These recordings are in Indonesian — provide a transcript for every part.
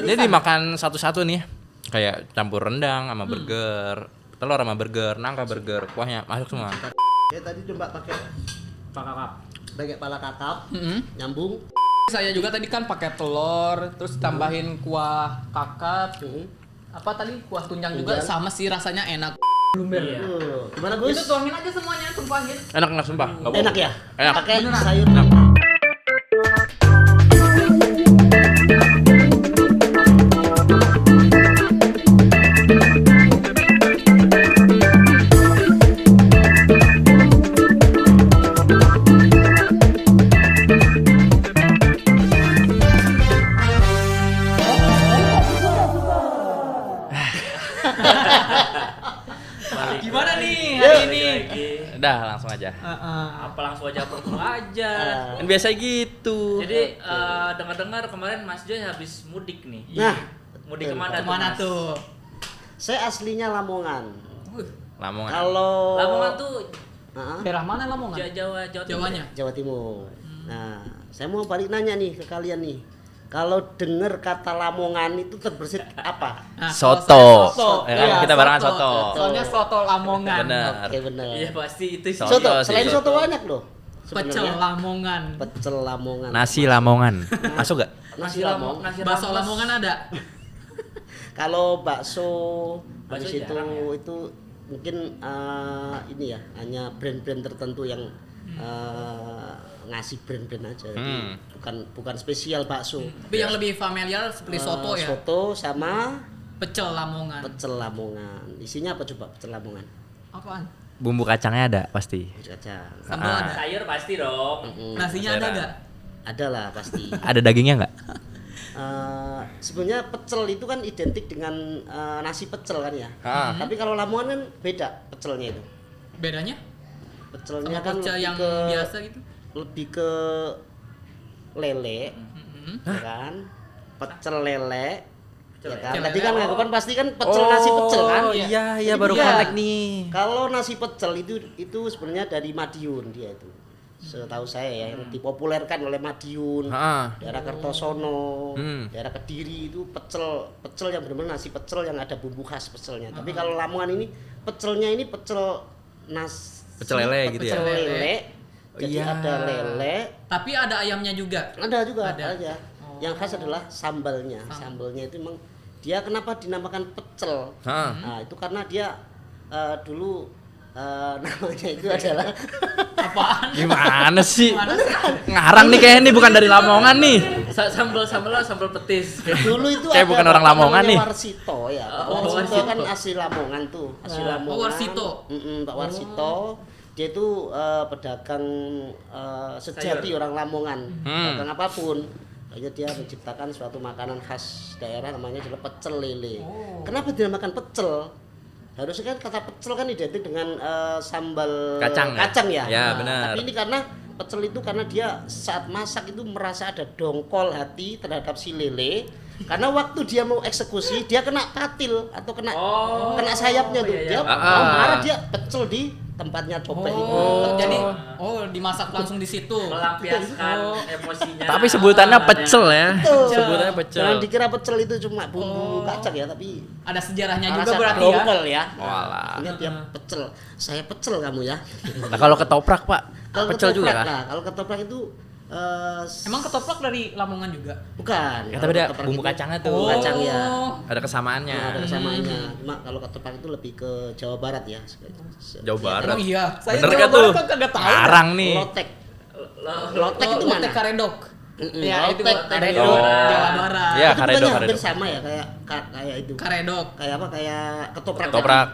Ini dimakan satu-satu nih. Kayak campur rendang sama burger, telur sama burger, nangka burger, kuahnya masuk semua. Kayak tadi coba pakai pala kakap, nyambung. Saya juga tadi kan pakai telur, terus tambahin kuah kakap. Apa tadi kuah tunjang juga sama sih rasanya enak. Blumber ya. Gimana Gus? Itu tuangin aja semuanya, tumpahin. Enak sumpah. Enak ya? Enak. Pakai Beneran. sayur. Gimana nih hari ini? Udah langsung aja. Apa langsung aja langsung aja. Kan biasa gitu. Jadi dengar-dengar kemarin Mas Joy habis mudik nih. Nah, Mudik kemana? Kemana Mas? tuh? saya aslinya Lamongan. Lamongan. Kalau Lamongan tuh Daerah mana Lamongan? Jawa Timur. Jawanya. Jawa Timur. Nah, saya mau balik nanya nih ke kalian nih. Kalau dengar kata Lamongan itu terbersit apa? Nah, Soto. kalau saya Ya kan, kita barengan soto. Soalnya soto Lamongan. Bener. Oke, benar. Iya pasti itu sih. Soto. Soto, sih, selain soto. soto banyak loh. Pecel sebenarnya. Lamongan. Pecel Lamongan. Nasi Lamongan. Masuk gak? Nasi Lamongan. Nasi Bakso rames. Lamongan ada. Kalau bakso habis Bakso itu jarang ya? itu mungkin ini ya hanya brand-brand tertentu yang ngasih brand-brand aja. Jadi bukan spesial bakso. Tapi yang lebih familiar seperti soto ya. Soto sama Pecel Lamongan. pecel Lamongan. Isinya apa coba pecel Lamongan? Apaan? Bumbu kacangnya ada pasti. Kacang. Sambal ada. Sayur pasti dong. Nasinya ada Sayuran. nggak? Ada lah pasti. Ada dagingnya nggak? Sebenarnya pecel itu kan identik dengan nasi pecel kan ya. Tapi kalau Lamongan kan beda pecelnya itu. Bedanya? Pecelnya Sama kan pecel lebih yang ke biasa gitu? lebih ke lele, ya kan? Pecel lele. Ya kan? Pecel Tadi lele, kan ngakukan pasti kan pecel nasi pecel kan? Iya, iya Jadi baru dia- connect nih. Kalau nasi pecel itu sebenarnya dari Madiun dia itu. Setahu saya ya yang dipopulerkan oleh Madiun, daerah Kertosono, daerah Kediri itu pecel yang benar-benar nasi pecel yang ada bumbu khas pecelnya. Tapi kalau Lamongan ini pecelnya ini pecel Pecel lele gitu ya? Pecel lele. Jadi Iya. ada lele, Tapi ada ayamnya juga. ada juga Ada. aja. Yang khas adalah sambalnya. Sambalnya itu memang dia kenapa dinamakan pecel? Nah, itu karena dia dulu namanya itu adalah Apaan? Gimana sih? Gimana sih? Ngarang nih kayaknya nih bukan dari Lamongan nih. Sambal petis. dulu itu Kayak ada bukan orang bapak Lamongan namanya nih. Warsito ya. Pak Oh, Warsito Warsito. kan asli Lamongan tuh, asli Lamongan. Oh, Warsito. Pak Warsito. Dia itu pedagang sejati orang Lamongan. Pedagang apapun. Akhirnya dia menciptakan suatu makanan khas daerah namanya adalah pecel lele. Kenapa dinamakan pecel? Harusnya kan kata pecel kan identik dengan sambal Kacang ya? ya. Ya, benar. Tapi ini karena pecel itu karena dia saat masak itu merasa ada dongkol hati terhadap si lele. Karena waktu dia mau eksekusi dia kena patil atau kena sayapnya tuh. iya, Dia iya. mau marah dia pecel di tempatnya copet itu. Jadi dimasak langsung di situ. Melampiaskan emosinya. Tapi sebutannya pecel ya. Betul. Sebutannya pecel. Jangan dikira pecel itu cuma bumbu kacang ya, tapi Ada sejarahnya juga rasa berarti ya. dongkol ya. Walah. Ini dia pecel. Saya pecel kamu ya. Nah, kalau ketoprak, Pak. Kalau Pecel juga ketoprak kah? lah, kalau ketoprak itu Emang ketoprak dari Lamongan juga? bukan. Ya, Kalau tapi ada ketoprak bumbu itu- kacangnya tuh. Bumbu kacang ya. Ada kesamaannya. Ada kesamaannya. Cuma kalau ketoprak itu lebih ke Jawa Barat ya. Jawa Barat. Oh iya, saya Bener Jawa gak tuh? Barat kan kagak tahu. Ngarang nih. Lotek. Lotek itu mana? Lotek karedok. Ya, itu Lotek, dari karedok. Jawa Barat. Ya, Itu karedok, bukannya hampir karedok. sama ya kayak itu. Karedok. Kayak apa? Kayak ketoprak. Ketoprak.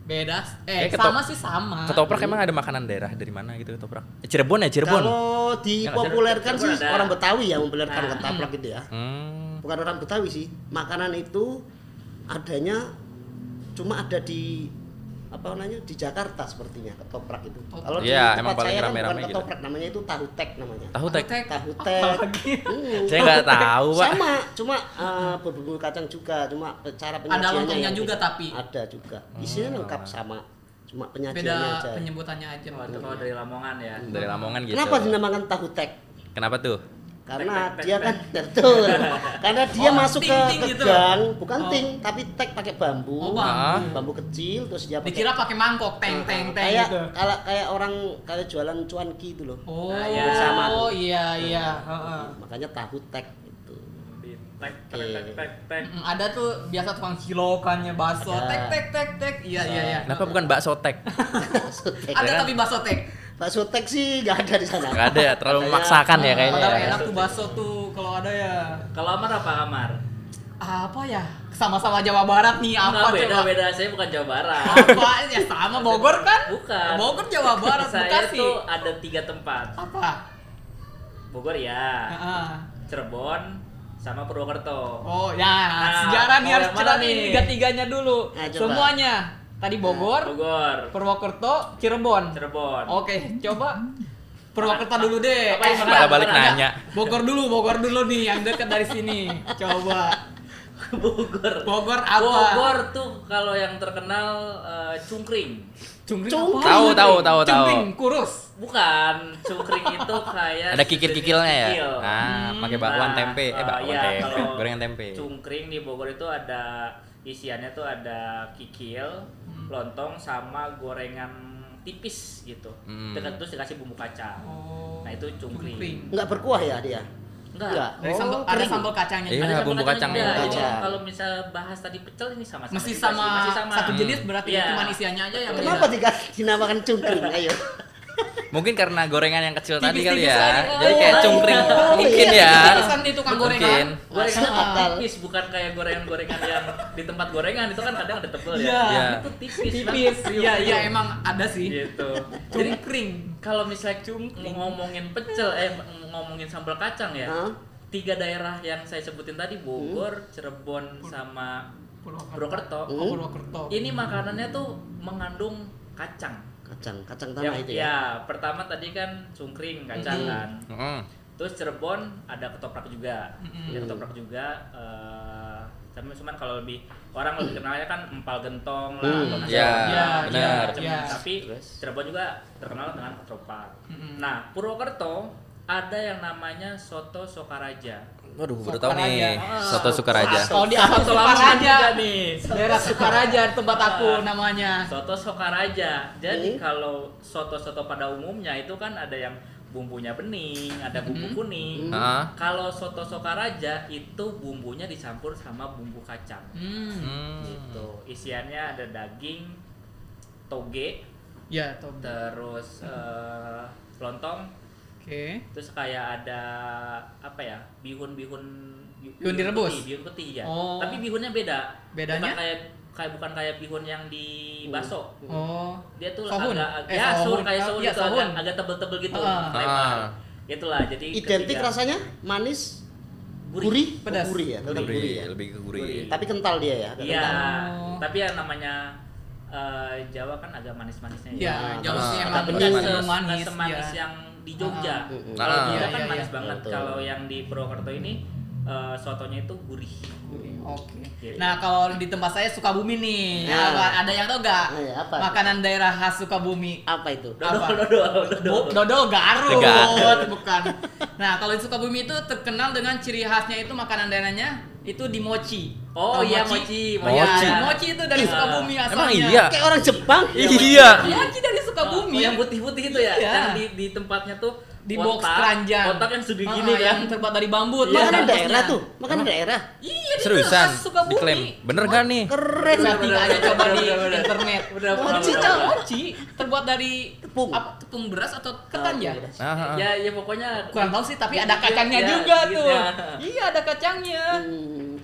Beda. Ketop- Sama sih sama. Ketoprak emang ada makanan daerah dari mana gitu ketoprak? Cirebon ya, Cirebon. Kalau dipopulerkan sih Cirebon ada. orang Betawi ya mempopulerkan ketoprak gitu ya. Hmm. Bukan orang Betawi sih. Makanan itu adanya cuma ada di apa namanya di Jakarta sepertinya ketoprak itu. Kalau di Iya, tempat emang paling saya kan rame-rame bukan gitu. ketoprak, namanya itu tahu tek namanya. Tahu tek. Tahu tek. Saya nggak tahu, Pak. Sama, cuma berbumbu kacang juga, cuma cara penyajiannya Ada lontongnya yang juga beda. tapi. Ada juga. Isinya lengkap sama, cuma penyajiannya Beda aja. penyebutannya aja. Oh, itu kalau dari Lamongan ya. Dari Lamongan gitu. Kenapa dinamakan tahu tek? Kenapa tuh? Karena Tek, tek, dia tek, kan tek. betul. Karena dia Oh, masuk ke ting-ting gitu. gang, bukan Oh. ting, tapi tek pakai bambu. Oh, bambu. Bambu kecil terus dia pakai Dikira pakai mangkok, teng kayak gitu. kayak orang kayak jualan cuanki itu loh. Oh, Nah, ya. Bersama tuh. iya iya. Heeh. Makanya tahu tek itu. Di tek tek tek tek tek. Ada tuh biasa tukang cilokannya bakso, Ada. tek. Iya iya iya. Kenapa bukan bakso tek? Bakso tek. Ada tapi bakso tek. Bakso tek sih nggak ada di sana. Nggak ada ya, terlalu Katanya- memaksakan ya kayaknya. Padahal ya. enak tuh bakso tuh kalau ada ya. Kalau Amar apa Amar? Apa ya? Sama-sama Jawa Barat nih apa Enggak, beda coba? beda, saya bukan Jawa Barat. Apa ya sama Bogor kan? Bukan. Bogor Jawa Barat Saya Bekasi. tuh ada 3 tempat. Apa? Bogor ya, Heeh. Cirebon, sama Purwokerto. Oh ya, Nah, sejarah nih mau harus yang mana cerita nih nih? tiga-tiganya dulu. Nah, coba. Semuanya. Tadi Bogor, Bogor, Purwokerto, Cirebon. Cirebon. Oke, coba Purwokerto dulu deh. Apa yang mana? Malah balik Mana? nanya. Bogor dulu nih yang dekat dari sini. Coba. Bogor. Bogor apa? Bogor tuh kalau yang terkenal cungkring. Cungkring Cungkring. apa? Tahu. Cungkring kurus. Bukan, cungkring itu kayak Ada kikil-kikilnya ya? kikil. Pakai bakwan Nah, tempe. Bakwan iya, tempe. kalau Gorengan tempe. Cungkring di Bogor itu ada isiannya tuh ada kikil, lontong sama gorengan tipis gitu. Terus dikasih bumbu kacang. Oh. Nah, itu cungkring. Nggak berkuah ya dia. Enggak. Dari sambal, ada kering. sambal kacangnya. Iya, Ada sambal bumbu kacangnya kacangnya. juga. Jadi Kacang. kalau misal bahas tadi pecel ini sama-sama. Masih juga sih, sama, masih sama. satu jenis berarti Iya. cuma isiannya aja yang Kenapa beda. dinamakan cungkring? Ayo. Mungkin karena gorengan yang kecil tadi kali Tipis-tipis ya. tadi. Jadi kayak Oh, cungkring. iya. Mungkin Iya, ya. tipis kan itu tukang Mungkin. gorengan. Gorengan Masuk akal. tipis, bukan kayak gorengan-gorengan yang di tempat gorengan itu kan kadang ada tebel ya. Iya. Iya. Itu tipis. Tipis. Kriuk-kriuk. Iya emang ada sih. Gitu. Jadi Cungkring. kalau misalnya ngomongin pecel, ngomongin sambal kacang ya. Hah? 3 daerah yang saya sebutin tadi, Bogor, Cirebon, sama Purwokerto. Oh, Purwokerto. Ini makanannya tuh mengandung kacang. Kacang tanah itu ya. Ya, pertama tadi kan cungkring kacang kan. Heeh. Terus Cirebon ada ketoprak juga. Ada ketoprak juga. Tapi cuman kalau orang lebih kenalnya kan empal gentong lah atau nasi Iya, goreng, benar. macam. Iya. Tapi Terus? Cirebon juga terkenal dengan ketoprak. Nah, Purwokerto ada yang namanya soto Sokaraja. Waduh, baru Sukaraja. tahu nih. Soto Sukaraja. Kalau di apa Satu lama Sukaraja juga nih. daerah Sukaraja tempat aku namanya. Soto Sokaraja. Jadi kalau soto-soto pada umumnya itu kan ada yang bumbunya bening, ada bumbu kuning. Heeh. Kalau soto Sokaraja itu bumbunya dicampur sama bumbu kacang. Gitu. Isiannya ada daging, toge, Ya, toh. terus lontong, Oke. terus kayak ada apa ya? Bihun direbus? bihun putih ya. Oh. Tapi bihunnya beda. Bedanya? Bukan kayak bihun yang di bakso. Oh. Dia tuh Sohun? agak Eh, sohun. kayak sohun Iya, gitu, sohun. agak tebel-tebel gitu, Ah. lebar. Itulah jadi Identik ketiga. rasanya manis, Gurih. gurih, Pedas. Oh, gurih ya, tetap gurih ya. Lebih ke gurih. Gurih. Tapi kental dia ya. agak Iya, kental. Oh. tapi yang namanya Jawa kan agak manis-manisnya Iya, Jawa sih Ah, emang tapi bening, nggak manis, semanis ya. yang di Jogja. Mm-mm. Kalau Ah. dia Iya, kan iya, manis iya. banget. Betul. Kalau yang di Purwokerto ini sotonya itu gurih. Oke. Gitu. Nah, kalau di tempat saya Sukabumi nih. Nah. Ada yang tahu nggak? Nah, ya, apa? Makanan daerah khas Sukabumi. Apa itu? Apa? Dodol. Dodol Garut, Garut. bukan. Nah, kalau di Sukabumi itu terkenal dengan ciri khasnya itu makanan daerahnya itu di mochi. Oh Tahu iya mochi. Mochi. Ya, mochi itu dari Iya. Sukabumi asalnya. Emang iya? Kayak orang Jepang. Iya. Mochi dari Sukabumi. Oh, yang putih-putih itu ya, Iya. yang di tempatnya tuh Di box keranjang. kotak yang segini kan. Yang terbuat dari bambu. Iya. Makanan Bungkusnya. daerah tuh, makanan daerah. Iya, itu Seriusan? khas Sukabumi. Diklaim. Bener gak nih? Keren. Setting aja coba di Bener. internet. Udah, Mochi, pernah, Cak. pernah. Mochi terbuat dari Tepung. apa? Tepung beras atau ketan ya? Ah, Ya pokoknya Kurang tahu sih, tapi ada kacangnya Ya, juga gitu tuh. ya. Iya, ada kacangnya.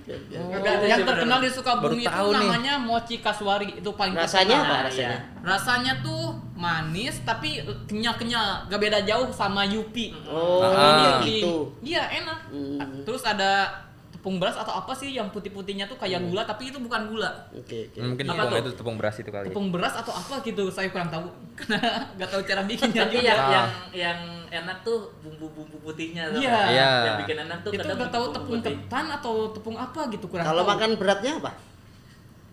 Enggak, Yang sih, terkenal bener. di Sukabumi Baru itu tahu nih. namanya mochi kasuari, itu paling Rasanya terkenal. apa Nah, rasanya? Rasanya tuh manis tapi kenyal-kenyal, gak beda jauh sama Yupi. Oh, Ah. gitu. Iya, enak. Terus ada tepung beras atau apa sih yang putih-putihnya tuh kayak gula tapi itu bukan gula. Oke, oke. Mungkin Apa tepung tuh? itu tepung beras itu kali. Tepung beras atau apa gitu, saya kurang tahu. Karena gak tahu cara bikinnya Tapi juga. yang enak tuh bumbu-bumbu putihnya tuh. Iya. Iya. Yang bikin enak tuh Itu kadang gak tahu bumbu tepung putih. ketan atau tepung apa gitu, kurang Kalau tahu. makan beratnya apa?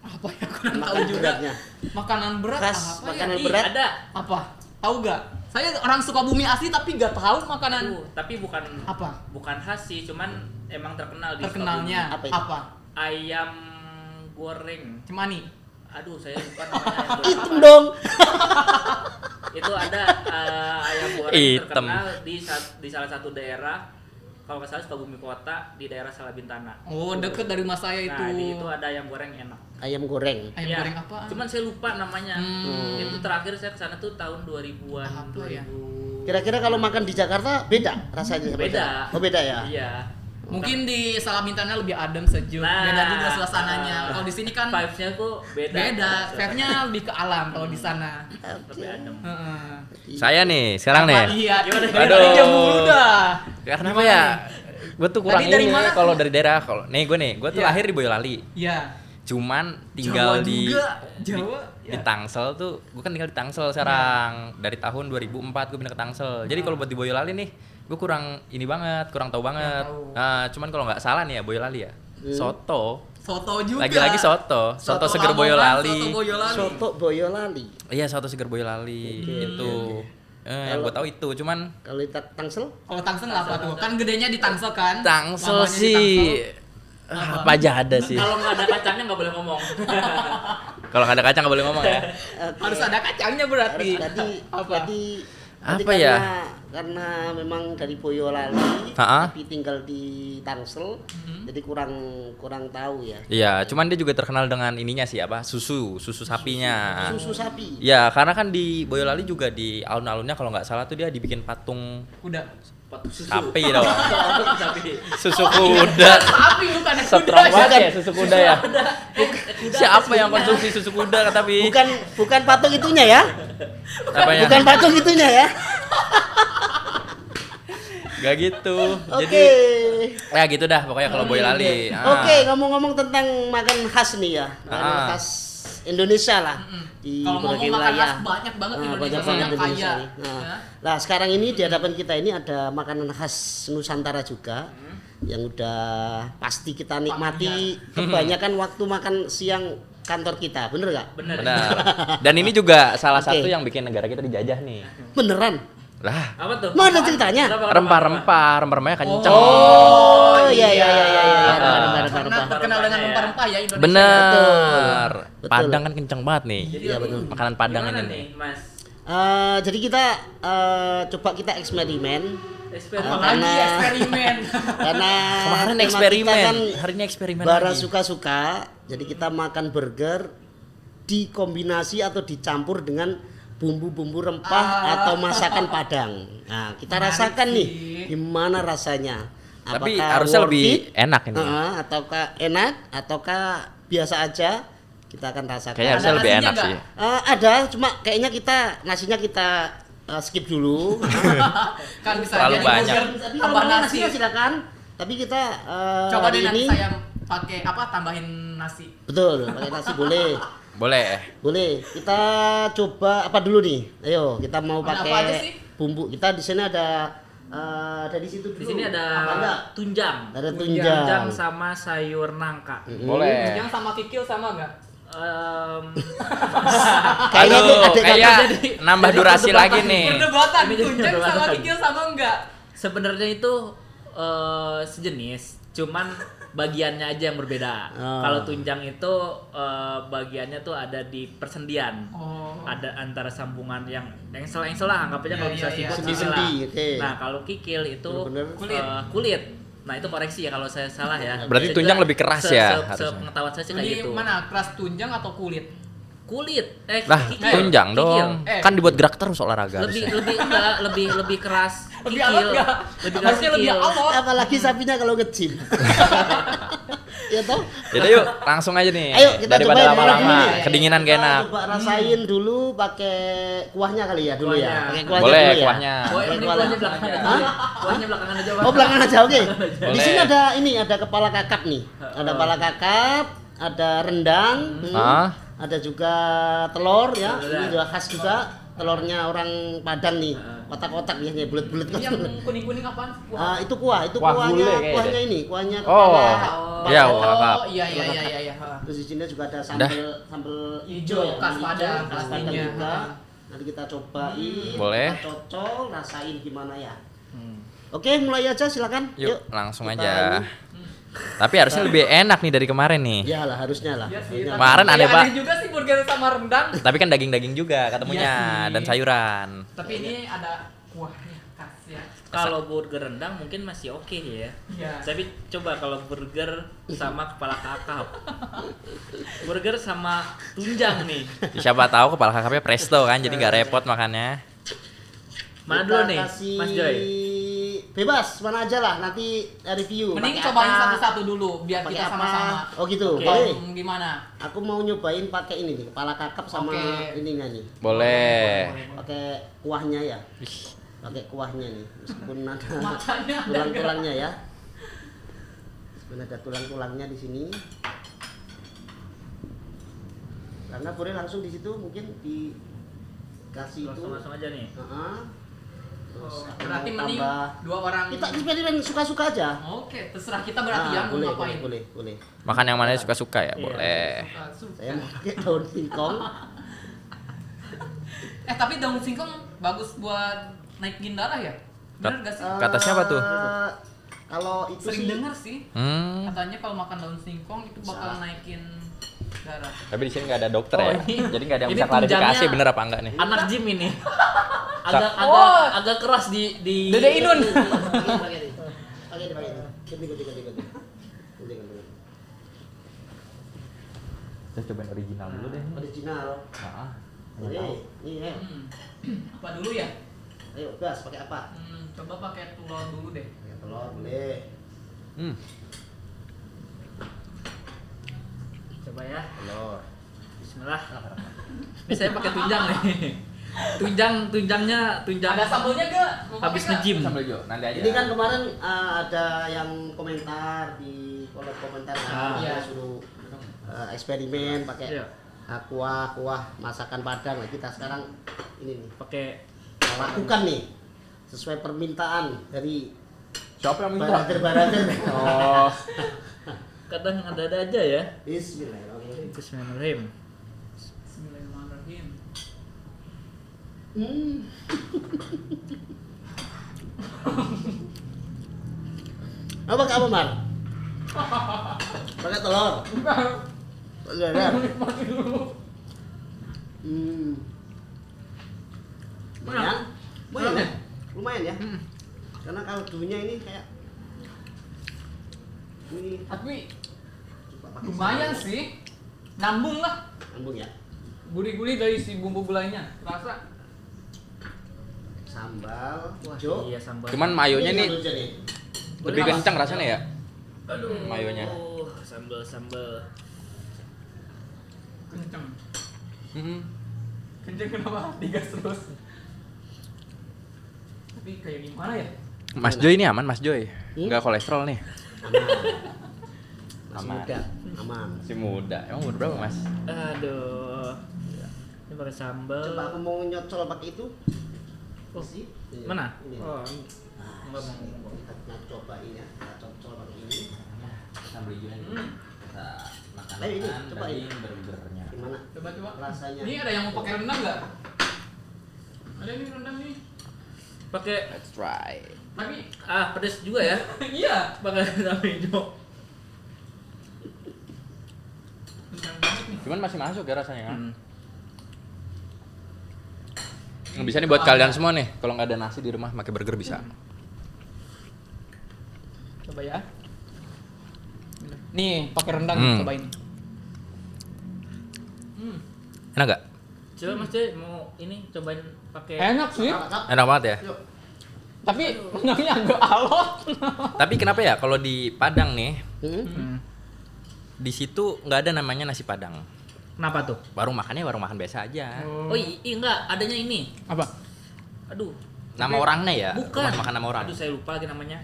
Apa ya kurang tahu Makan juga. beratnya. Makanan berat Khas apa makanan ya? berat. Ada Apa? Tahu gak? Saya orang Sukabumi asli tapi nggak tahu makanan Tapi bukan apa. bukan khas sih, cuman emang terkenal di Terkenalnya Apa itu? apa? Sukabumi. Ayam goreng. Cemani. Aduh, saya lupa namanya. ayam goreng Hitam apa. dong. Itu ada ayam goreng Hitam. terkenal di salah satu daerah, kalau nggak salah Sukabumi Kota, di daerah Salabintana. Oh, deket dari rumah saya itu. Nah, di itu ada ayam goreng enak. Ayam goreng. Ayam Ya, goreng apa? Cuman saya lupa namanya. Itu terakhir saya kesana tuh tahun 2000-an. Apa ya? Kira-kira kalau makan di Jakarta beda rasanya? Beda. Oh beda ya. Iya. Mungkin di Salabintana lebih adem, sejuk. Nah. Beda juga suasananya. Kalau di sini kan vibes-nya tuh beda. beda. Vibe-nya lebih ke alam kalau di sana. Lebih adem. Heeh. Saya nih, sekarang nih. Iya, Gimana? dari Aduh. tadi jam dulu dah. Ya kenapa ya? Gue tuh kurang Tadi dari ini mana? kalau dari daerah. Kalau gue tuh Iya. lahir di Boyolali. Iya. Cuman tinggal Jawa di juga. Jawa. di Tangsel tuh, gue kan tinggal di Tangsel sekarang. Dari tahun 2004 gue pindah ke Tangsel. Jadi kalau buat di Boyolali nih, gue kurang ini banget, kurang tahu banget. tahu. Nah, cuman kalau nggak salah nih ya Boyolali ya, soto. Soto juga. Lagi-lagi soto seger Lamongan, Boyolali. Soto Boyolali. Soto Boyolali. Iya, soto seger Boyolali itu. Yang gue tahu itu, cuman Kalau di Tangsel? Kalau Tangsel apa tuh? Kan gedenya di Tangsel kan? Tangsel Namanya di sih Tangsel. apa aja ada sih. Kalau nggak ada kacangnya nggak boleh ngomong. Kalau nggak ada kacang nggak boleh ngomong ya. Harus ada kacangnya berarti. Apa? Apa ya? Karena memang dari Boyolali, Ha-ha. tapi tinggal di Tangsel, jadi kurang tahu ya. Iya, cuman dia juga terkenal dengan ininya sih apa? Susu sapinya. Susu sapi. Ya, karena kan di Boyolali juga di alun-alunnya kalau nggak salah tuh dia dibikin patung Kuda. Susu. sapi dong. Sapi. Susu kuda. Sapi bukan kuda. Strong banget ya susu kuda ya. Kuda Siapa ada yang susunya. konsumsi susu kuda tapi Bukan patung itunya ya? apanya? Bukan patung itunya ya? Gak gitu. Oke. Jadi ya gitu dah pokoknya kalau Boyolali. Oke, ngomong-ngomong tentang makan khas nih ya, makan Ah. khas Indonesia lah di Kalau berbagai ngomong makan wilayah. khas banyak banget Nah, Indonesia banyak banget yang Indonesia kaya. nih. Nah, Ya. nah, sekarang ini di hadapan kita ini ada makanan khas Nusantara juga yang udah pasti kita nikmati kebanyakan waktu makan siang kantor kita, bener nggak? Bener. Benar. Dan ini juga salah Oke. satu yang bikin negara kita dijajah nih. Beneran? Lah, Apa tuh? Mana ceritanya? rempah-rempahnya kenceng. Oh, iya. Karena terkenal dengan rempah-rempah ya Indonesia. Bener. Betul. Padang kan kenceng banget nih. Iya betul. Makanan Padang Gimana ini nih. nih, Mas? Jadi kita coba kita eksperimen Eksperimen. Lagi eksperimen. karena Kemarin tema eksperimen, kita kan hari ini eksperimen bara lagi. suka-suka, jadi kita makan burger dikombinasi atau dicampur dengan bumbu-bumbu rempah atau masakan Padang. Nah, kita Menarik rasakan sih. nih gimana rasanya. Tapi Apakah harusnya worth lebih it? enak ini. Ataukah enak ataukah biasa aja? Kita akan rasakan. Kayaknya harusnya Ada lebih nasinya enak nggak? sih. Ada, cuma kayaknya nasinya kita skip dulu. Kan bisa Terlalu jadi banyak. burger Tapi tambah kalau nasi. nasinya silakan. Tapi kita Coba hari deh nanti ini saya pakai apa tambahin nasi. betul pakai nasi boleh. Boleh. Boleh. Kita coba apa dulu nih? Ayo, kita mau Ada apa aja pakai sih? bumbu. Kita di sini ada di situ dulu. Di sini ada Apa enggak? tunjang. Ada Tunjang tunjang. sama sayur nangka. Boleh. Yang sama kikil sama enggak? Kayaknya Aduh, tuh ada kayak jadi- nambah jadi durasi perdebatan. lagi nih. Perdebatan Ini jadi tunjang sama perdebatan. kikil sama enggak? Sebenarnya itu sejenis, cuman bagiannya aja yang berbeda. Oh. Kalau tunjang itu bagiannya tuh ada di persendian. Oh. Ada antara sambungan yang engsel-engsel lah, anggap aja kalau Iya, bisa iya, siput iya. bisa lah. Sendi-sendi, oke. Nah, kalau kikil itu Bener-bener. kulit. Nah, itu koreksi ya kalau saya salah ya. Berarti Saya tunjang juga lebih keras ya, harusnya. Sepengetahuan saya sih kayak Jadi gitu. mana keras tunjang atau kulit? Kulit. Lah, kikil. tunjang Kikil. dong. Eh. Kan dibuat gerak terus olahraga. Lebih harusnya. lebih enggak, lebih keras. Lebih kikil. alot enggak? Lebih keras Harusnya lebih kikil. alot. apalagi sapinya kalau ngejim. Ya toh? Yaudah yuk, langsung aja nih. Ayo kita Daripada cobain lama-lama, dulu nih. kedinginan gak Kita enak. coba rasain dulu pakai kuahnya kali ya dulu ya. Kuahnya. Pakai kuahnya Boleh dulu ya. kuahnya. Ini kuahnya belakangan aja. Hah? Kuahnya belakangan aja. Pak. Oh, belakangan aja, oke. Di Boleh. sini ada kepala kakap nih. Ada kepala kakap, ada rendang, Ah. ada juga telur ya. Telur. Ini juga khas juga. Telurnya orang Padang nih. Kotak-kotak biasanya bulat-bulat. Ini yang kuning-kuning apaan? Itu kuah, itu Kuah kuahnya, gulai kayaknya kuahnya deh. ini, kuahnya Oh. kepala. Iya, kakap. kakap. Oh, iya. Ha. Terus di sini juga ada sambal hijau ya. Khas Padang, khas Padang pastinya. juga. Nanti kita cobain. Boleh. Kita cocol, rasain gimana ya. Oke, mulai aja silakan. Yuk, langsung Kita aja. ini. Tapi harusnya lebih enak nih dari kemarin nih. Ya lah, harusnya lah. Iya sih, Harusnya. Kemarin ada, Pak. juga sih burger sama rendang. Tapi kan daging-daging juga ketemunya Iya sih. dan sayuran. Tapi ini ada kuahnya khas ya. Kalau burger rendang mungkin masih oke ya. Iya. Tapi coba kalau burger sama kepala kakap. Burger sama tunjang nih. Siapa tahu kepala kakapnya presto kan, jadi nggak repot makannya. Mana Kita dulu nih, kasih Mas Joy? Bebas, mana aja lah, nanti review. Mending Pakai cobain apa, satu-satu dulu biar pakai kita apa. sama-sama. Oh gitu, Oke. boleh. Gimana? Aku mau nyobain pakai ini nih, kepala kakap sama Oke. ininya nih. Boleh. Pakai kuahnya ya. Pakai kuahnya nih, meskipun ada Makanya ada tulang-tulangnya ya. Meskipun ada tulang-tulangnya di sini. Karena boleh langsung di situ mungkin dikasih itu. Langsung aja nih. Heeh. Terus aku Berarti mau mending tambah. dua orang. Kita eksperimen suka-suka aja. Oke, terserah kita berarti ya mau boleh, ngapain. boleh. Makan yang mana suka-suka ya, Iya. boleh. Suka-suka. Saya mau pakai daun singkong. Tapi daun singkong bagus buat naikin darah ya? Bener gak sih? Kata siapa tuh? Kalau itu Sering sih denger sih. Katanya kalau makan daun singkong itu bakal naikin darah. Tapi di sini nggak ada dokter Oh, ya, ini- jadi nggak ada yang ini bisa klarifikasi tunjangnya- bener apa enggak nih. Anak gym ini. Oh. agak keras di Dede Inun. pakai ini. Ganti. Kita cobain original dulu deh. Original. Nah, Ini ya. Apa dulu ya? Ayo gas pakai apa? Coba pakai telur dulu deh. Pakai telur boleh. Coba ya. Telur. Bismillah. Ini saya pakai tunjang nih. Tunjang. Ada sambelnya gak? Mau pakai Habis nggak? nge-gym. Sambil Jo, nanti aja. Ini kan kemarin ada yang komentar di kolom komentar Ah, saya iya. suruh eksperimen pakai Iya. kuah masakan Padang. Nah, kita sekarang ini nih Pakai lakukan nih sesuai permintaan dari Siapa yang minta? barater. Oh, kadang ada aja ya. Bismillahirrahmanirrahim. Bismillahirrahmanirrahim. Bismillahirrahmanirrahim. Apa pakai apa, Mar? Pakai telur. Ada. Lumayan. Lumayan ya? Lumayan ya? Karena kaldunya ini kayak ini Tapi coba pakai lumayan sambal. sih. Nambung lah. Nyambung ya. Gurih-gurih dari si bumbu gulainya. Rasa. Sambal, Wah, hijau. iya sambal. cuman mayonya nih sambal hijau nih. lebih Boleh kencang apa? rasanya ya. Aduh, Mayonya. Sambal. Kenceng. Mm-mm. Kenceng kenapa? Digas terus. Tapi kayak gimana ya? Mas Joy ini aman, Mas Joy. Nggak kolesterol nih. Masih Aman. muda, aman. Masih muda. Emang umur berapa, Mas? Aduh. Ini pakai sambal. Coba aku mau nyocol pakai itu. Oh, Isi. Ini. mana? Ini. Oh, Nah, enggak sini. mau. Kita cobain ya. Kita cocol pakai ini. Sambal hijaunya kita makan Ayo ini, cobain. burgernya. Gimana? Coba. Rasanya. Ini ada yang mau pakai rendang nggak? Ada nih rendang nih. Pakai Let's try. Tapi pedes juga ya. iya. Pakai sambal hijau. Rendang banget nih. Cuman masih masuk ya rasanya kan? Hmm. Bisa nih buat kalian semua nih, kalau nggak ada nasi di rumah pakai burger bisa. Coba ya. Nih, pakai rendang cobain. Enak nggak? Coba Mas Joy mau ini cobain pakai Enak sih. Enak banget ya. Yuk. Tapi rendangnya agak alot. Tapi kenapa ya kalau di Padang nih, Hmm. di situ nggak ada namanya nasi Padang. Kenapa tuh? Warung makannya warung makan biasa aja. Oh iya enggak, adanya ini. Apa? Aduh. Nama Tapi- orangnya ya? Bukan. Rumah makan nama orang. Aduh, saya lupa lagi namanya.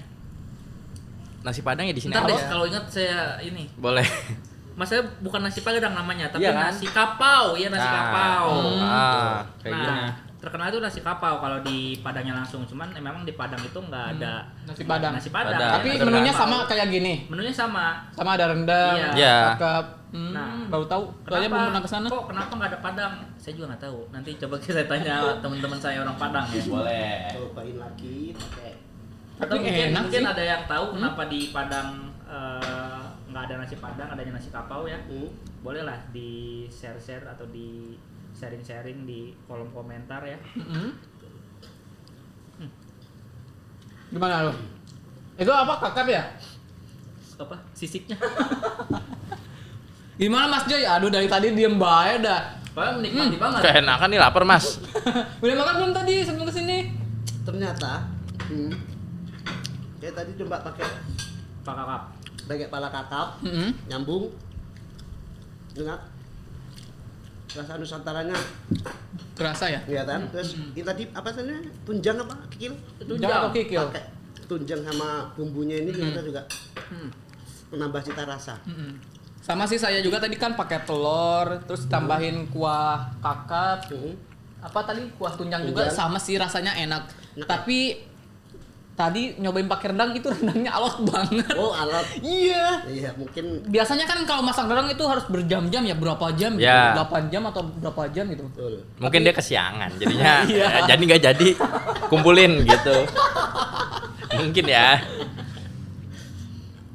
Nasi Padang ya di sini Ntar deh, ada. kalau ingat saya ini. Boleh. Mas saya bukan nasi padang namanya, tapi Iya kan? nasi kapau, ya nasi kapau. Ah, kayak Nah, gini. terkenal itu nasi kapau kalau di Padangnya langsung, cuman memang di Padang itu nggak ada Nasi Padang. Nasi Padang. Padang. Tapi Ada menunya kapau. sama kayak gini. Menunya sama. Sama ada rendang, Iya. Iya. kakap. Nah, Baru tahu. Soalnya belum pernah kesana. Kok kenapa nggak ada Padang? Saya juga nggak tahu. Nanti coba kita tanya teman-teman saya orang Padang ya. Boleh. Cobain lagi pakai. Atau Tapi mungkin, enak mungkin sih. ada yang tahu kenapa di Padang nggak ada nasi Padang, adanya nasi kapau ya. Bolehlah di share-share atau di sharing-sharing di kolom komentar ya. Gimana lo? Itu apa kakap ya? Apa sisiknya? Gimana Mas Joy? Aduh dari tadi diem bae dah. Padahal menikmati banget. Keenakan nih, lapar Mas. Udah makan belum tadi sebelum kesini? Ternyata saya tadi coba pakai Pak Kakap. pala kakap, nyambung, enak. Rasa Nusantaranya Kerasa ya? kelihatan. Terus kita tadi apa namanya? Tunjang apa? Kikil? Tunjang atau kikil? Pakai tunjang sama bumbunya ini kita juga menambah cita rasa. Sama sih saya juga tadi kan pakai telur, terus tambahin kuah kakap. Apa tadi kuah tunjang juga Tunjang. sama sih rasanya enak. Tapi tadi nyobain pakai rendang itu rendangnya alot banget. Oh, alat. Iya. Iya, mungkin Biasanya kan kalau masak rendang itu harus berjam-jam ya, berapa jam gitu. Ya. 8 jam atau berapa jam gitu. betul. Mungkin dia kesiangan, jadinya Iya. jadi nggak jadi kumpulin gitu. Mungkin ya.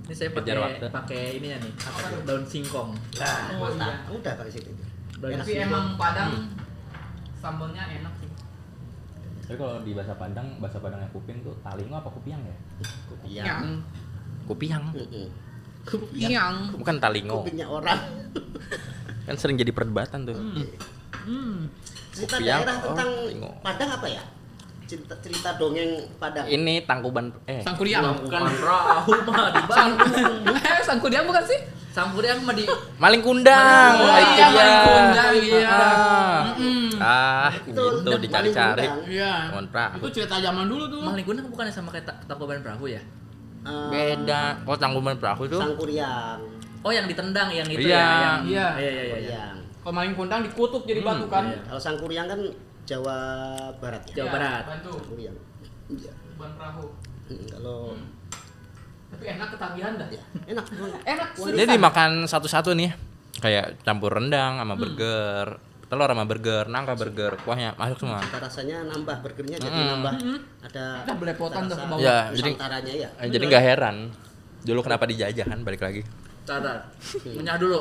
Ini saya Kejar waktu. pakai ininya nih, apa daun singkong. Nah, Oh, mantap. Udah pakai situ. Daun Tapi singkong. emang Padang sambalnya enak sih. Tapi kalau di bahasa Padangnya kuping tuh talingo apa kupiang ya? Kuping. Kupiang. Yang Bukan talingo. Kupingnya orang. Kan sering jadi perdebatan tuh. Cerita Kupiang, daerah tentang tengok. Padang apa ya? Cerita dongeng Padang. Ini Tangkuban Sangkuriang. Bukan perahu mah di Bandung. Sangkuriang bukan sih? Sangkuriang mah di Maling Kundang. Oh, itu iya, dia. Maling Kundang, iya. Betul, Gitu Maling dicari-cari. Kundang. Iya. Kontrak. Itu cerita zaman dulu tuh. Maling Kundang bukannya sama kayak Tangkuban Perahu ya? Beda. Kalau Tangkuban Perahu itu Sangkuriang. Oh yang ditendang yang itu Iya. ya yang Iya. iya. Sangkuriang. Kalau maling kundang dikutuk jadi batu kan. iya. Kalau Sangkuriang kan Jawa Barat ya. Jawa Barat. Bantu. Sangkuriang. Iya. Ban perahu. Kalau Tapi enak ketagihan dah. ya, enak banget. Enak Wah, seriusan. Jadi dimakan satu-satu nih. Kayak campur rendang sama burger, telur sama burger, nangka burger, kuahnya masuk semua. Cita rasanya nambah burgernya jadi nambah ada Ada belepotan cita ke rasa bawah. Ya, jadi Nusantaranya ya. jadi nggak heran. Dulu kenapa dijajah kan balik lagi. Tar. Menyah dulu.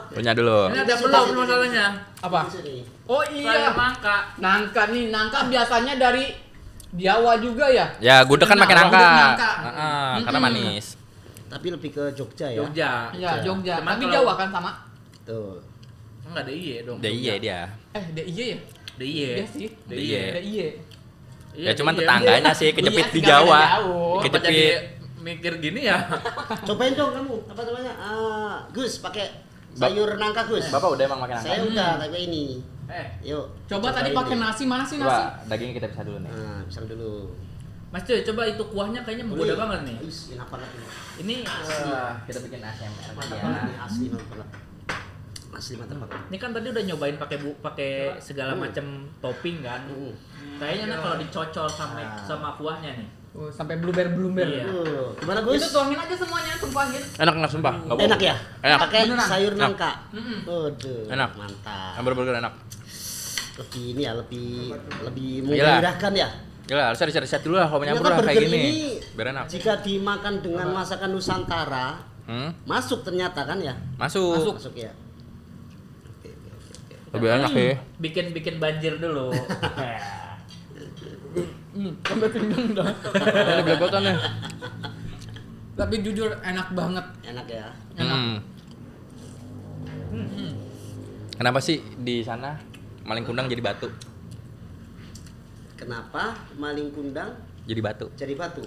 Punya dulu. Ini ada belum masalahnya? Apa? Di sini. Oh Iya. iya. Mangka. Nangka nih, nangka biasanya dari Jawa juga ya. Ya, gudeg kan pakai Nah, nangka. gudeg nangka. Karena manis. Tapi lebih ke Jogja ya. Jogja. Iya, Jogja. Cuman Tapi kalau- Jawa kan sama. Tuh. Enggak ada iye dong. Iya dia. DIY ya? DIY. Iya sih. DIY. DIY. Ya cuman tetangganya sih kejepit Iya, di nggak beda Jawa. jauh. Kenapa jadi Kejepit. mikir gini ya? Cobain dong kamu. Apa namanya? Gus pakai sayur nangka Gus. Bapak udah emang makan Saya nangka. udah kayak ini. Yuk. Coba tadi cobain pakai deh. nasi, mana sih nasi? Coba dagingnya kita pisah dulu nih. Nah, pisang dulu. Mas Cuy, coba itu kuahnya kayaknya menggoda Ini- banget nih. Wis, enak banget ini. Ini Wah, kita bikin ASMR Mantap ya. banget ini, asli mantap banget. Asli mantap banget. ini kan tadi udah nyobain pakai segala macam topping kan. Kayaknya nah kalau dicocol sama kuahnya nih. Oh, sampai blueberry. Iya. Gimana Gus? Itu tuangin aja semuanya, tumpahin. Enak nggak sumpah? Nggak bohong. Enak ya? Enak. Pakai Beneran? sayur Enak. nangka. Waduh. Enak. Mantap. Hamburger enak. Lebih ini ya, lebih Gila. menggairahkan ya. Gila, harusnya riset dulu lah kalau Ternyata nyampur lah kayak burger gini. ini Biar enak. jika dimakan dengan masakan Nusantara, masuk ternyata kan ya? Masuk. Masuk ya. Lebih enak sih. Bikin banjir dulu. Sampai pinggang dah. Ini belepotan nih. Tapi jujur enak banget. Enak ya. Enak. Kenapa sih di sana maling kundang jadi batu? Kenapa maling kundang Jadi batu. jadi batu?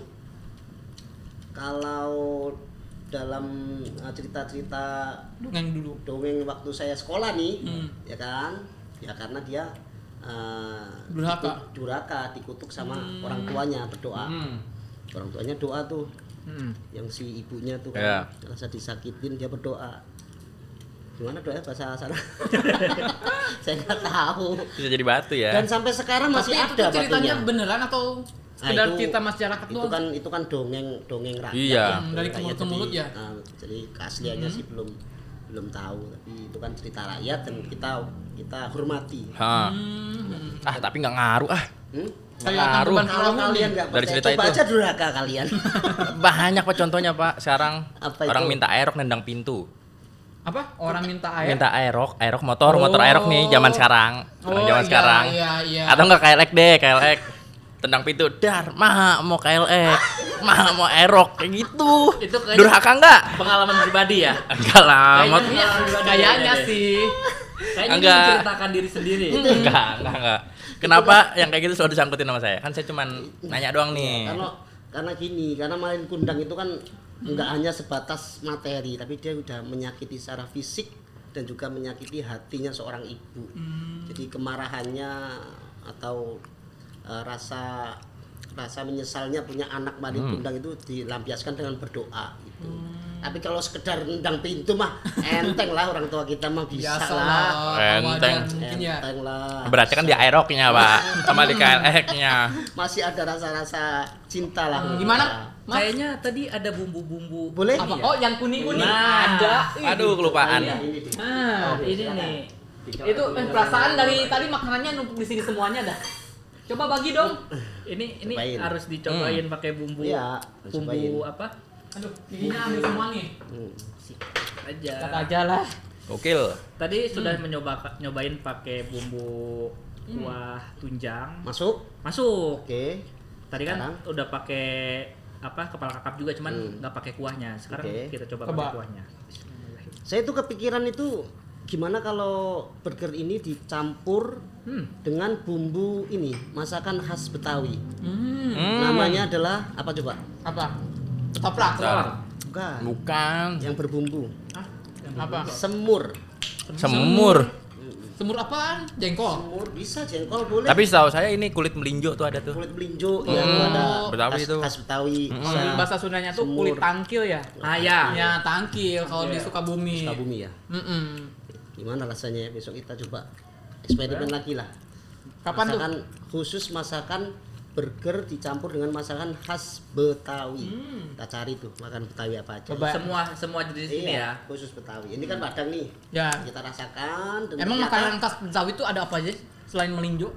Kalau dalam cerita-cerita Dongeng dulu. dongeng waktu saya sekolah nih, ya kan? Ya karena dia Durhaka. durhaka, dikutuk sama orang tuanya berdoa. Orang tuanya doa tuh, yang si ibunya tuh Iya. kan rasa disakitin dia berdoa. gimana doanya bahasa sana? Saya nggak tahu. Bisa jadi batu ya. Dan sampai sekarang masih Tapi itu ada tuh ceritanya batunya. beneran atau sekedar cerita masyarakat doang? Itu kan dongeng rakyat. Iya. Dari Rakyat, mulut ke mulut jadi, ya? jadi keasliannya sih belum tahu, tapi itu kan cerita rakyat dan kita hormati. Tapi nggak ngaruh Kayak ngaruh. Tangkuban Kalau Perahu kalian nih. nggak Dari percaya, cerita coba itu. aja durhaka kalian. Banyak pak contohnya pak sekarang. Apa Orang itu? minta aerok nendang pintu. Apa? Orang minta air? Minta aerok motor aerok nih zaman sekarang. Orang zaman iya, sekarang. Iya. Atau enggak KLX deh, KLX. Tendang pintu, dar, mah mau KLX, mah mau aerok, kayak gitu. Itu kayaknya- Durhaka enggak? Pengalaman pribadi ya. Enggak lah, Kayaknya sih. Kayaknya dia Enggak. menceritakan diri sendiri. enggak. Kenapa yang kayak gitu selalu disangkutin sama saya? Kan saya cuman nanya doang nih. Karena main kundang itu kan nggak hanya sebatas materi, tapi dia udah menyakiti secara fisik dan juga menyakiti hatinya seorang ibu. Jadi kemarahannya atau rasa menyesalnya punya anak main kundang itu dilampiaskan dengan berdoa gitu. Tapi kalau sekedar nendang pintu mah enteng lah, orang tua kita mah bisa Biasa lah. lah. Enteng. Wajar mungkin ya. Enteng lah. Berarti kan di aeroknya pak, sama di KLX-nya. Masih ada rasa-rasa cinta lah. Gimana? Mas? Kayaknya tadi ada bumbu-bumbu. Boleh? Apa? Iya. Oh, yang kuning-kuning. Nah. Ada. Aduh kelupaan. Ini nih. Ah, Ini nih. itu perasaan dari tadi makanannya numpuk di sini semuanya dah. Coba bagi dong. Ini Cobain. harus dicobain pakai bumbu. Iya, cobain. Bumbu apa? Aduh, giginya ambil semua nih. Aja. Kata aja lah. Gokil. Tadi sudah nyobain pakai bumbu kuah tunjang. Masuk. Masuk. Oke. Tadi kan Sekarang? udah pakai apa kepala kakap juga, cuman nggak pakai kuahnya. Sekarang Oke. kita coba Coba. pakai kuahnya. Saya tuh kepikiran itu gimana kalau burger ini dicampur dengan bumbu ini, masakan khas Betawi. Namanya adalah apa coba? Apa? Ketoprak. Bukan. Bukan. Yang berbumbu. Apa? Semur. Semur. Semur apaan? Jengkol. Semur bisa, jengkol boleh. Tapi setahu saya ini kulit melinjo tuh ada tuh. kulit melinjo ya itu ada Betawi khas, itu. khas Betawi. Kalau di bahasa Sundanya tuh Semur. kulit tangkil ya. Ah ya. Ya, tangkil kalau di Sukabumi. Sukabumi ya. Gimana rasanya? Besok kita coba eksperimen lagi lah. Kapan tuh? Masakan khusus masakan burger dicampur dengan masakan khas Betawi. Kita cari tuh makan Betawi apa aja. Coba. Semua jenis ini ya. Khusus Betawi. Ini kan Padang nih. Ya. Kita rasakan. dan Emang ternyata, makanan khas Betawi itu ada apa aja selain melinjo?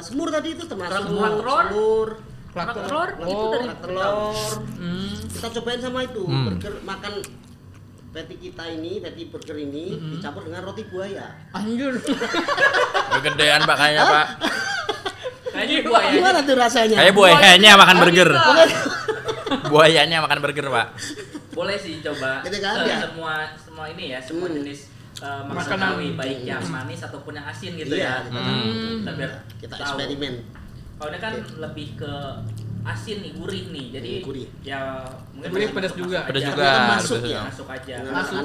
semur tadi itu termasuk Kerak telur. semur. Kerak telur itu dari Kerak telur. Hmm. Kita cobain sama itu burger makan patty kita ini, patty burger ini dicampur dengan roti buaya. Anjir. Kegedean pak kayaknya pak. Kayaknya buaya. Gimana tuh rasanya? Kayak buayanya makan burger. Buayanya makan burger pak. Boleh sih coba. Gitu kan, ya? Semua ini ya, semua jenis Makanan. makanan baik yang manis ataupun yang asin gitu Iya, ya. kita, Kita biar kita tahu. eksperimen. Kalau ini kan lebih ke asin nih, gurih nih. Jadi Gurih. ya mungkin Gurih, masih pedas masuk juga. aja. Pedas juga. Ternyata masuk pedas ya. juga. Masuk aja. Masuk.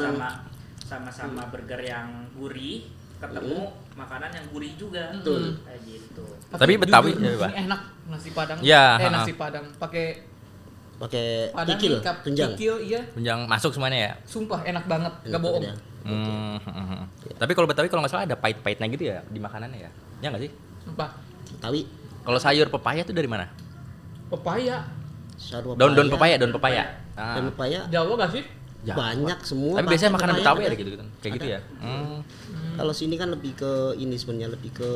Sama-sama burger yang gurih ketemu makanan yang gurih juga. Betul. Kayak gitu. Tapi Betawi jujur, ya, Pak. ini enak nasi Padang. Ya, Nasi Padang pakai Pakai Padang kikil, nih, tunjang. Kikil, iya. Tunjang masuk semuanya ya. Sumpah enak banget, Enak gak bohong. beda. Tapi kalau Betawi kalau nggak salah ada pahit-pahitnya gitu ya di makanannya ya. Ya nggak sih? Sumpah. Betawi, Kalau sayur pepaya itu dari mana? Pepaya. sayur Daun pepaya, daun pepaya. Dan Ah. pepaya Jawa gak sih? Ya. banyak semua. Tapi biasanya pakai makanan pepaya Betawi ada. ada gitu kan. Kayak gitu ya. Kalau sini kan lebih ke ini sebenarnya lebih ke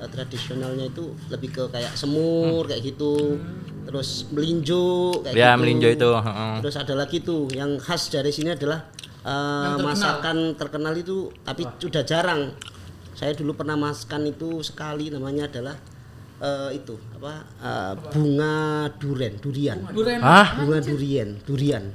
tradisionalnya itu lebih ke kayak semur kayak gitu. Terus melinjo kayak Ya, gitu. melinjo itu, heeh. Terus ada lagi tuh yang khas dari sini adalah Yang terkenal. masakan terkenal itu tapi sudah jarang. Saya dulu pernah makan itu sekali, namanya adalah itu apa bunga durian. Duren. Hah? Bunga durian. Duren.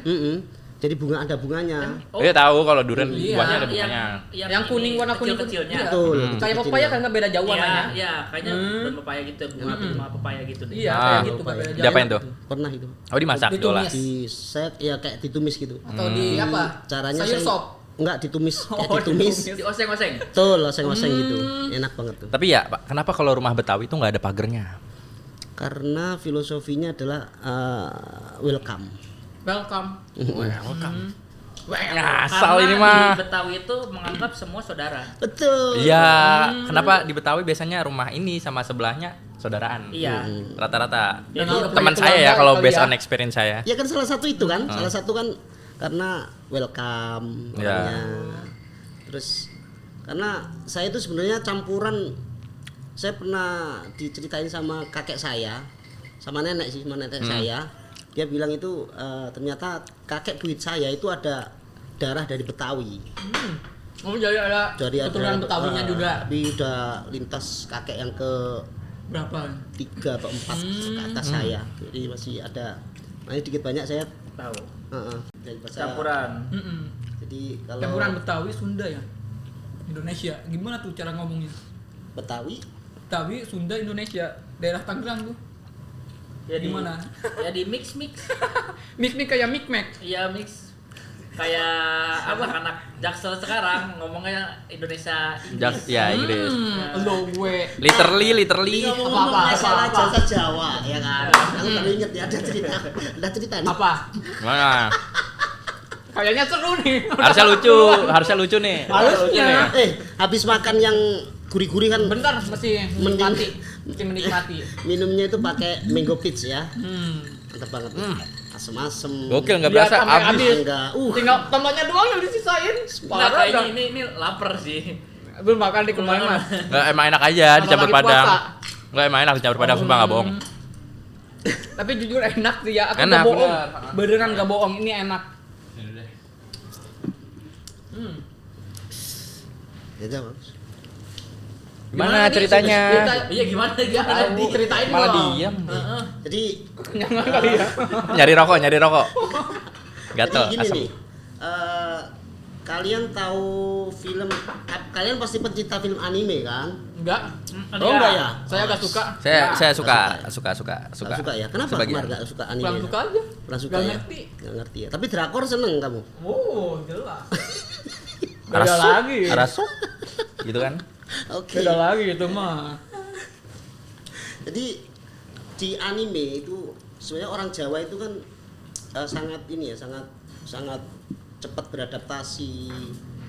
Mm-mm. Jadi bunga ada bunganya. Iya tahu kalau durian Iya. buahnya ada bunganya. Yang kuning warna kuning kecilnya. Iya. Betul. Kayak kecil-kecilnya. pepaya kan nggak beda jauh Iya, warnanya. iya, kayaknya daun pepaya gitu, bunga pepaya gitu deh. Iya, Ah, kayak gitu nggak pepaya. beda jauh. Diapain tuh? Pernah itu. Oh dimasak Ditumis. diolah. Di set ya kayak ditumis gitu. Atau di apa? Caranya Sayur saya sop. enggak ditumis, kayak Oh, ditumis. Dioseng-oseng. Betul, oseng-oseng gitu. Enak banget tuh. Tapi ya Pak, kenapa kalau rumah Betawi itu nggak ada pagernya? Karena filosofinya adalah welcome. Welcome. Welcome. Ngasal Karena ini mah. di Betawi itu menganggap semua saudara. Betul. Iya, kenapa di Betawi biasanya rumah ini sama sebelahnya saudaraan? Iya. Rata-rata. Dan Itu Teman dari saya ya keluarga kalau kali based ya. on experience saya. Ya kan salah satu itu kan, salah satu kan karena welcome Ya. orangnya. Terus karena saya itu sebenarnya campuran, saya pernah diceritain sama kakek saya, sama nenek sih, sama nenek saya. Dia bilang itu ternyata kakek buyut saya itu ada darah dari Betawi. Oh jadi ada Dari keturunan Betawinya juga. Tapi udah lintas kakek yang ke Berapa? 3 atau 4 ke atas saya. Jadi masih ada. Nah, dikit banyak saya Tahu. dari bahasa Campuran. Jadi kalau Campuran Betawi Sunda ya. Indonesia. Gimana tuh cara ngomongnya? Betawi Betawi Sunda Indonesia. Daerah Tangerang tuh. Ya Gimana? Ya di mix. Mik kayak mik. Iya mix. Kayak anak-anak Jaksel sekarang ngomongnya Indonesia Inggris. Ya Inggris. Lo gue. Literally. ngomong-ngomong Apa? masalah jasa Jawa ya kan. Aku baru inget ya ada cerita nih. Apa? Mana? Kayaknya seru nih. Harusnya lucu nih. Harusnya. Habis makan yang gurih-gurih kan Bentar masih menikmati. Masih menikmati. minumnya itu pakai mango peach ya. Hmm. Mantap banget. Asem-asem. Gokil nggak Lihat berasa sampai habis. habis. Enggak. Tinggal tambahnya doang yang disisain. Nah, Parah dah. ini lapar sih. Belum makan di kemarin mas. Nggak emang enak aja dicampur lagi padang. puasa. Nggak emang enak dicampur padang, sumpah nggak bohong. Tapi jujur enak sih ya. Aku Enak, nggak bohong. bener. Beneran nggak bohong. Ini enak. Ya udah, bagus. Gimana nih? ceritanya? Iya gimana Tahu. Ceritain Malah dong. diem. Jadi Kenyang kali ya. Nyari rokok. Gatel, Jadi gini asem. nih. Kalian tahu film, kalian pasti pencinta film anime kan? Enggak. Oh enggak ya? Saya agak suka. Saya suka. Nggak suka ya. Kenapa Sebagian. Kumar nggak suka anime? Kurang ya? suka aja. Kurang suka Nggak ya? ngerti. Nggak ngerti ya. Tapi drakor seneng kamu. Oh jelas. Beda lagi. Arasu. Gitu kan? Oke. Beda lagi itu mah. Jadi di anime itu sebenarnya orang Jawa itu kan sangat ini ya, sangat cepat beradaptasi,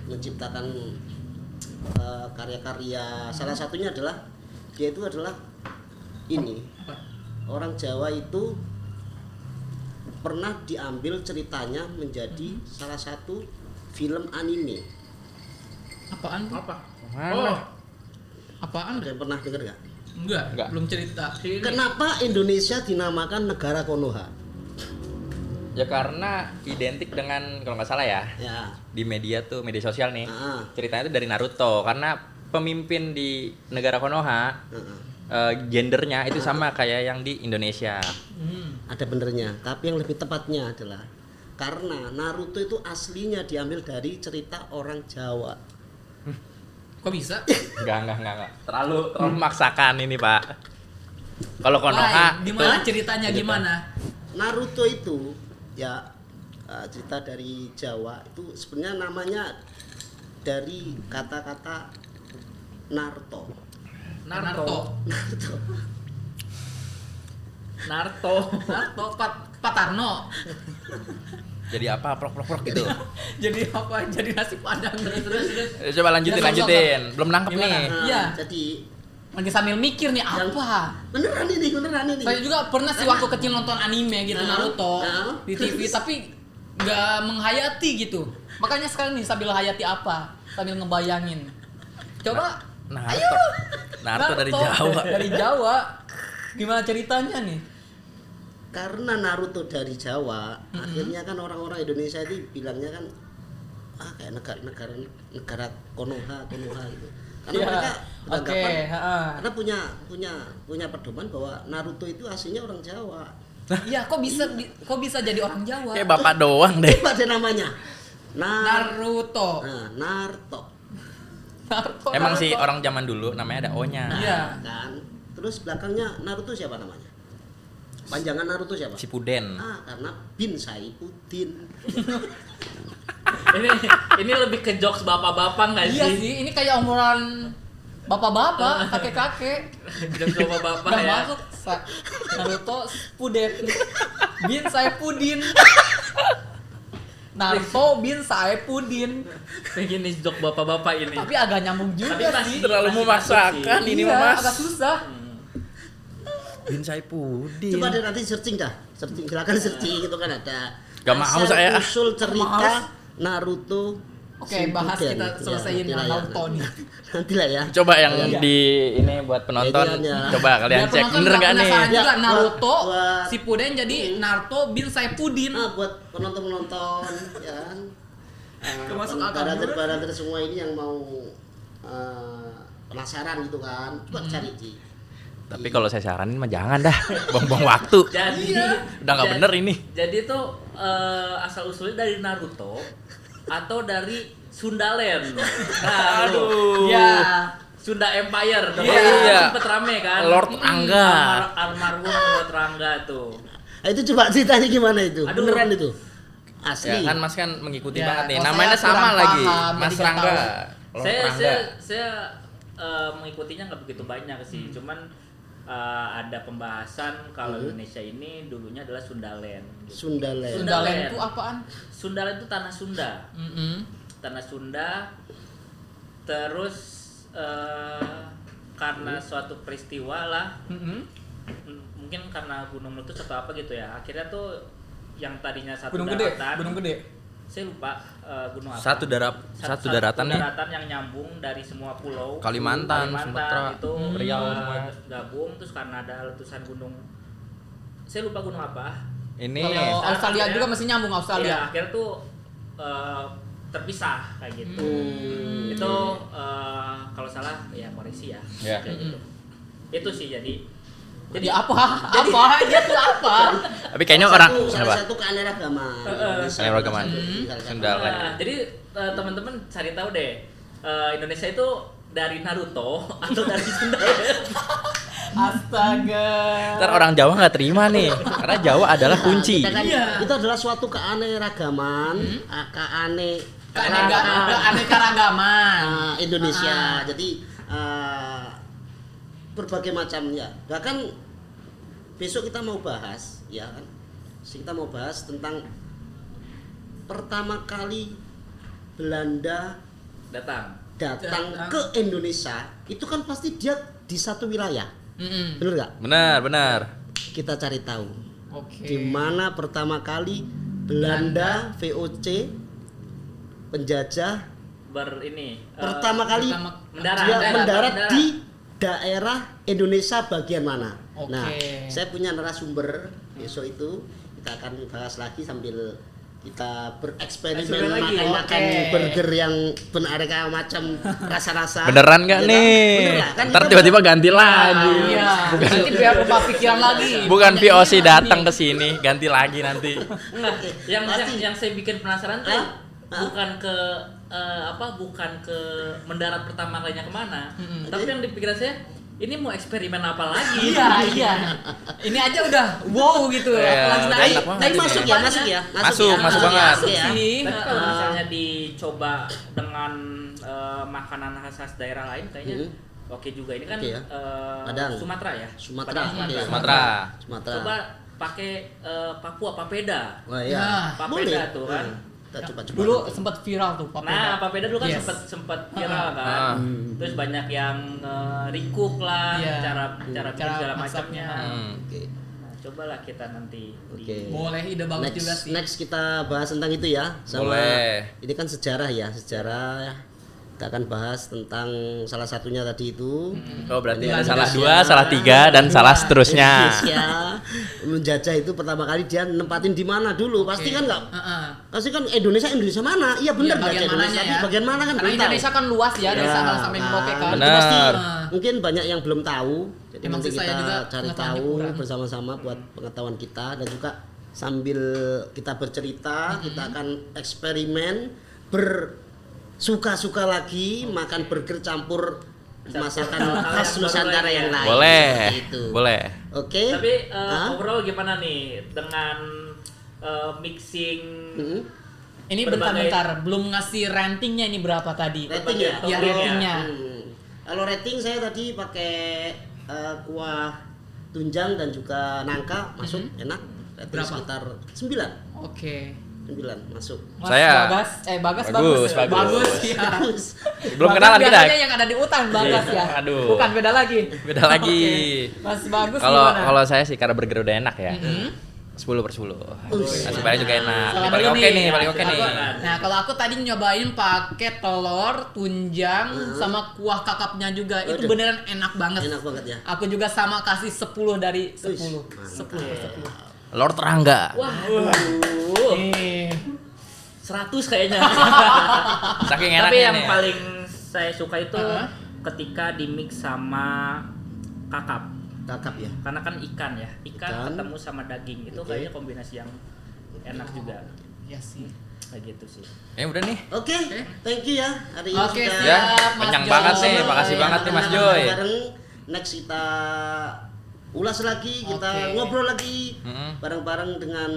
menciptakan karya-karya. Salah satunya adalah dia itu adalah ini. Orang Jawa itu pernah diambil ceritanya menjadi salah satu film anime. Apaan tuh? Apa? Mana? Apaan? Ada yang pernah dengar nggak? Enggak. Belum cerita. Kenapa Indonesia dinamakan negara Konoha? Ya karena identik dengan kalau nggak salah ya Ya. di media media sosial nih. Ah. Ceritanya itu dari Naruto karena pemimpin di negara Konoha gendernya itu sama kayak yang di Indonesia. Ada benernya, tapi yang lebih tepatnya adalah karena Naruto itu aslinya diambil dari cerita orang Jawa. Kok bisa? Enggak. Terlalu memaksakan ini, Pak. Kalau Konoha Why? Gimana itu- ceritanya gitu. gimana? Naruto itu ya cerita dari Jawa itu sebenarnya namanya dari kata-kata Naruto. Naruto. Pak Tarno. Jadi apa? Prok gitu. Jadi apa? Jadi nasi padang terus. Coba lanjutin. Belum nangkep Gimana? nih. Nah, Iya. Jadi Lagi sambil mikir nih Yang- apa? beneran ini. Saya juga pernah sih waktu kecil nonton anime gitu Nah, Naruto nah. di TV tapi nggak menghayati gitu. Makanya sekarang nih sambil hayati apa? Sambil ngebayangin. Coba Naruto dari Jawa. Dari Jawa. Gimana ceritanya nih? karena Naruto dari Jawa, akhirnya kan orang-orang Indonesia itu bilangnya kan kayak negara Konoha gitu. Karena Iya, mereka beranggapan heeh. karena punya pedoman bahwa Naruto itu aslinya orang Jawa. Iya, kok bisa jadi orang Jawa? Kayak bapak doang deh. Coba deh namanya. Naruto. Naruto. Emang Naruto. sih orang zaman dulu namanya ada O-nya. Iya. Kan. Terus belakangnya Naruto siapa namanya? Panjangan Naruto siapa? Shippuden. Karena Bin Saifuddin. ini lebih ke jokes bapak-bapak nggak Iya sih? sih, ini kayak omongan bapak-bapak, kakek-kakek. Jokes bapak-bapak Gak ya. masuk. Naruto Puden. Bin saya Pudin. Naruto bin Saifuddin. Pengen nih jok bapak-bapak ini. Tapi agak nyambung juga Tapi masih- sih. Terlalu masih memaksakan masuk sih. ini Iya, Mas. agak susah. Bin Saifuddin. Coba deh nanti searching dah. Searching, silakan searching itu kan ada. Gak mau Asal saya. usul cerita Naruto. Oke, bahas Shippuden. kita selesaiin Ya, yang nantilah ya. Naruto nih. Nantilah ya. Coba yang Iya. di ini buat penonton. Jadi ya. Coba kalian Biar cek penonton bener nggak gak nih? penasaran juga Ya, Naruto buat- Shippuden jadi Naruto bin Saifuddin. Buat penonton-penonton ya kan. Termasuk akal Para semua ini yang mau penasaran gitu kan. Coba cari di. Tapi kalau saya saranin mah jangan dah. Buang-buang waktu. Jadi Udah nggak bener ini. Jadi itu asal usulnya dari Naruto atau dari Sundaland. Nah, Aduh. Ya. Sunda Empire dong. Iya. Sempet rame kan. Lord Angga. Almarhum Lord Rangga tuh. Itu coba ceritanya gimana itu? Aduh. Beneran itu? Asli. Ya kan Mas kan mengikuti Ya, banget nih. kalau Namanya saya kurang sama lagi. paham, Mas jadi nggak Rangga. tahu. Lord Saya Rangga. saya mengikutinya nggak begitu banyak sih. Cuman ada pembahasan kalau Indonesia ini dulunya adalah Sundaland. Gitu. Sundaland. Sundaland itu apaan? Sundaland itu tanah Sunda. Tanah Sunda. Terus karena suatu peristiwa lah, mungkin karena gunung meletus atau apa gitu ya, akhirnya tuh yang tadinya satu Gunung gede, daratan, gunung gede. saya lupa gunung apa. Satu daratan nih. daratan yang nyambung dari semua pulau. Kalimantan, Sumatera, itu Riau semua. gabung, terus karena ada letusan gunung, saya lupa gunung apa. Ini Kalau Australia akhirnya- juga masih nyambung Iya, Australia. akhirnya tuh terpisah kayak gitu. Itu kalau salah ya koreksi ya. Ya. Kayak gitu. Itu sih jadi Jadi apa? Apa? Dia tuh apa? tapi kayaknya orang salah apa? satu keanekaragaman. Keanekaragaman. Sundaland. Nah, jadi teman-teman cari tahu deh Indonesia itu dari Naruto atau dari Sundaland. Astaga. Ntar orang Jawa nggak terima nih, karena Jawa adalah kunci. Kita kan, Iya. itu adalah suatu keanekaragaman, Keanekaragaman. Indonesia. Jadi berbagai macam ya. Bahkan besok kita mau bahas ya kan. Kita mau bahas tentang pertama kali Belanda Datang. datang ke Indonesia, itu kan pasti dia di satu wilayah. Bener nggak? Benar. Kita cari tahu. Oke. Di mana pertama kali Belanda VOC penjajah pertama kali mendarat di daerah Indonesia bagian mana. Oke. Nah, saya punya narasumber besok itu kita akan bahas lagi sambil kita bereksperimen Eksperimen lagi. makan Oke. burger yang beraneka macam rasa-rasa. Beneran nggak Ya kan? nih? Bener nggak? Kan Ntar kita tiba-tiba ganti lagi. Iya. Nanti biar lupa pikiran lagi. Bukan Banyak VOC ini. datang ke sini, ganti lagi nanti. Enggak, yang Pasti. saya bikin penasaran tuh Hah? bukan ke bukan ke mendarat pertama kalinya kemana, tapi yang di pikiran saya ini mau eksperimen apa lagi? Iya. Ini aja udah wow gitu. Iya, Apalagi udah tadi- enak banget tadi ini. masuk ya, masuk ya. Masuk banget. Masuk ya. sih. Tapi kalau misalnya dicoba dengan makanan khas daerah lain kayaknya oke juga. Ini kan Oke ya. Padang. Sumatera ya. Sumatera. Padang, Oke. Sumatera. Sumatera. Coba pakai Papua Papeda. Wah Ya. ya. Papeda tuh kan. Kita coba. Dulu sempat viral tuh Papeda. Nah, Papeda dulu kan Yes. sempat viral kan. Terus banyak yang recook lah, Iya. cara bikin Cara segala masaknya. macamnya. Oke. Nah, cobalah kita nanti Oke. Boleh, ide bagus juga sih. Next kita bahas tentang itu ya. Boleh. Ini kan sejarah ya, sejarah. Kita akan bahas tentang salah satunya tadi itu. Oh berarti Belanda. ada salah 2, salah 3 dan salah seterusnya. Indonesia menjajah itu pertama kali dia nempatin di mana dulu? Pasti kan nggak? Heeh. Pasti kan Indonesia mana? Iya benar Iya, bagian jajah mananya Indonesia, ya. tapi bagian mana kan Karena belum tahu. Indonesia kan luas ya, dari Ya, Sabang sampai Merauke kan. itu Benar. pasti Nah. mungkin banyak yang belum tahu. Jadi Emang nanti sih saya juga kita cari pengetahuannya tahu kurang. bersama-sama buat pengetahuan kita dan juga sambil kita bercerita, kita akan eksperimen bersuka-suka lagi makan burger campur masakan hal khas yang baru Nusantara lagi yang ya. lain. Boleh. Seperti itu. Boleh. Oke. Tapi Hah? overall gimana nih dengan mixing Hmm. Ini Berbagai- bentar-bentar, belum ngasih ratingnya ini berapa tadi? Rating ya? Iya, Kalau- ratingnya. Kalau rating saya tadi pakai kuah tunjang dan juga nangka masuk enak. Rating Berapa? sekitar 9. Oke. masuk. Mas Saya- Bagas Bagus, ya. bagus. Ya. Belum Bagas kenalan kita. biasanya yang ada di hutan Bagas Iya, ya. aduh. Bukan beda lagi. Beda lagi. Oke. Mas Bagus Kalau gimana? kalau saya sih karena burger udah enak ya. 10/10. Nasi goreng juga enak. Sama Paling dulu oke nih. nih, paling oke nih. Nah, kalau aku tadi nyobain pakai telur, tunjang, sama kuah kakapnya juga. Itu Aduh. beneran enak banget. Enak banget ya. Aku juga sama kasih 10 dari 10. Wih, 10. Lord Terangga. Wah, Nih. 100 kayaknya. Saking Tapi enaknya yang nih. paling saya suka itu Heeh. ketika di mix sama kakap. Kakap ya. Karena kan ikan ya, ikan Ikan. ketemu sama daging itu Oke. kayaknya kombinasi yang enak juga. Ya sih. Kayak gitu sih. Udah nih. Oke, thank you ya. Hari ini Oke, sudah Ya, siap, Mas kenyang Joy. banget nih. Makasih banget nih Mas Joy. Bareng next kita ulas lagi, kita Oke. ngobrol lagi Mm-mm. bareng-bareng dengan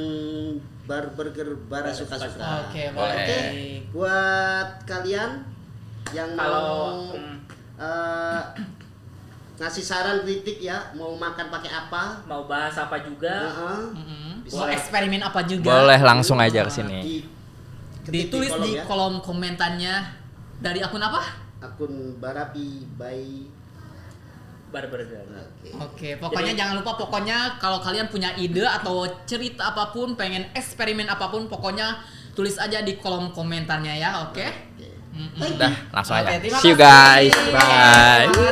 burger bara suka-suka. Oke, Boleh. baik. Buat kalian yang Kalau mau ngasih saran kritik ya, mau makan pakai apa? mau bahas apa juga, Heeh. Mau eksperimen apa juga? Boleh langsung aja ke sini. Ketik Ditulis kolom di ya. kolom komentarnya dari akun apa? Akun Barapi by burger. Oke. Oke, pokoknya jangan lupa kalau kalian punya ide atau cerita apapun, pengen eksperimen apapun, pokoknya tulis aja di kolom komentarnya ya, oke? Oke. Mm-mm. Thank you. Udah, langsung aja. Oke, terima See you kasih. guys. Bye.